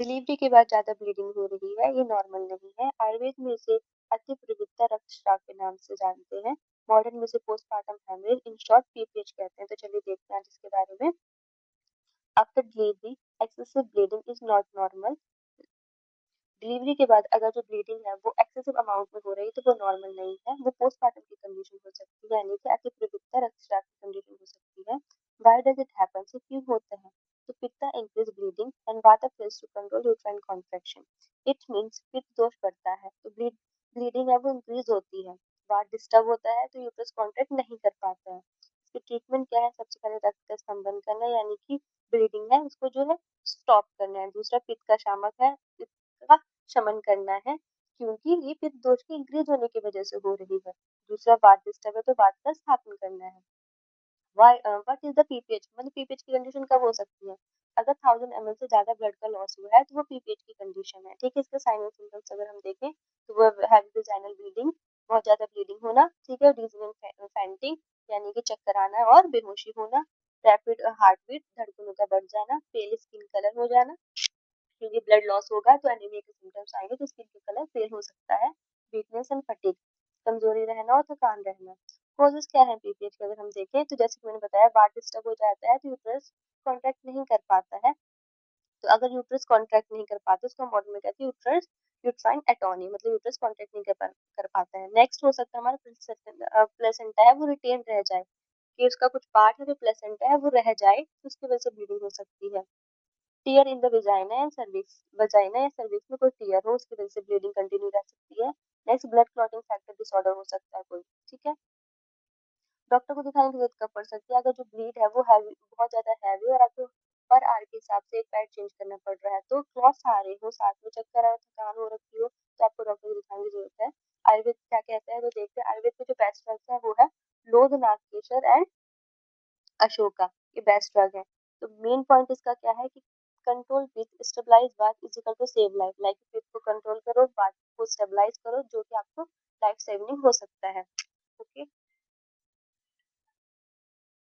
Delivery के बाद ज़्यादा ब्लीडिंग हो रही है, ये नॉर्मल नहीं है। आयुर्वेद में इसे अतिप्रवृत्ता रक्तस्राव के नाम से जानते हैं। मॉडर्न में इसे postpartum haemorrhage in short PPH कहते हैं। तो चलिए देखते हैं आज इसके बारे में। After delivery excessive bleeding is not normal. Delivery के बाद अगर जो ब्लीडिंग है वो एक्सेसिव अमाउंट में हो रही है तो वो नॉर्मल नहीं है, वो पोस्टमार्टम की कंडीशन हो सकती है, यानी कि अतिप्रवृत्ता रक्तस्राव की कंडीशन हो सकती है। Why does it happen? से क्यों होता है? तो pitta increase bleeding and water fails to control uterine contraction. It means pitta dosha बढ़ता है तो ब्लीडिंग है वो इंक्रीज होती है। वाट डिस्टर्ब होता है तो यूट्रस कॉन्ट्रैक्ट नहीं कर पाता है। इसकी ट्रीटमेंट क्या है? सबसे पहले रक्त का स्तंभन करना, यानी कि ब्लीडिंग है उसको जो है स्टॉप करना है। दूसरा पित्त का शामक है, पित्त का शमन करना है, क्योंकि ये पित्त दोष के इंक्रीज होने की वजह से हो रही है। दूसरा वात डिस्टर्ब है तो वात का स्थापन करना है। What is the PPH? मतलब पीपीएच की कंडीशन कब हो सकती है? अगर 1000 ml से ज्यादा ब्लड का लॉस हुआ है तो वो पीपीएच की कंडीशन है। ठीक है, इसके साइन और सिम्टम्स अगर हम देखें तो वो हैवी वेजाइनल ब्लीडिंग, बहुत ज्यादा ब्लीडिंग होना, ठीक है, डिजीज फैंटिंग यानी कि चक्कर आना और बेहोशी होना, रैपिड हार्ट बीट, धड़कनों का बढ़ जाना, पेल स्किन कलर हो जाना, क्योंकि ब्लड लॉस होगा तो एनीमिया के सिम्टम्स आएंगे तो स्किन का कलर पेल हो सकता है। वीकनेस एंड फटीग, कमजोरी रहना और थकान रहना। कॉजेस क्या है पीपीएच के? अगर हम देखें तो जैसे कि मैंने बताया, वाट डिस्टर्ब हो जाता है तो यूट्रस कॉन्ट्रैक्ट नहीं कर पाता है। तो अगर यूट्रस कॉन्ट्रैक्ट नहीं कर पाता उसको मॉडल में कहते हैं यूट्रस यूट्राइन एटोनी, मतलब यूट्रस कॉन्ट्रैक्ट नहीं कर पाता है। नेक्स्ट हो सकता है हमारा प्लेसेंटा है वो रिटेन रह जाए, कि उसका कुछ पार्ट है जो प्लेसेंटा है वो रह जाए तो उसकी वजह से ब्लीडिंग हो सकती है। Tier in the vagina and cervix, vagina या सर्विक्स में कोई टीयर हो उसकी वजह से ब्लीडिंग कंटिन्यू रह सकती है। Next blood clotting factor disorder हो सकता है कोई। ठीक है, डॉक्टर को दिखाने की जरूरत कब पड़ सकती है? अगर जो ब्लीड है वो हैवी, बहुत ज्यादा हैवी और आपको पर आर के हिसाब से एक पैड चेंज करना पड़ रहा है, तो क्लॉट्स आ रहे हो, साथ में चक्कर आ थकान हो रखी हो, तो आपको डॉक्टर को दिखाने की जरूरत है। आयुर्वेद क्या कहता है तो देखते हैं। आयुर्वेद के जो बेस्ट ड्रग्स है वो है लोध, नागकेशर एंड अशोका, ये बेस्ट ड्रग है। तो मेन पॉइंट इसका क्या है कि कंट्रोल विथ स्टेबलाइज बात is equal to save life, like with को कंट्रोल करो, बात को स्टेबलाइज करो, जो कि आपको लाइफ सेविंग हो सकता है। ओके।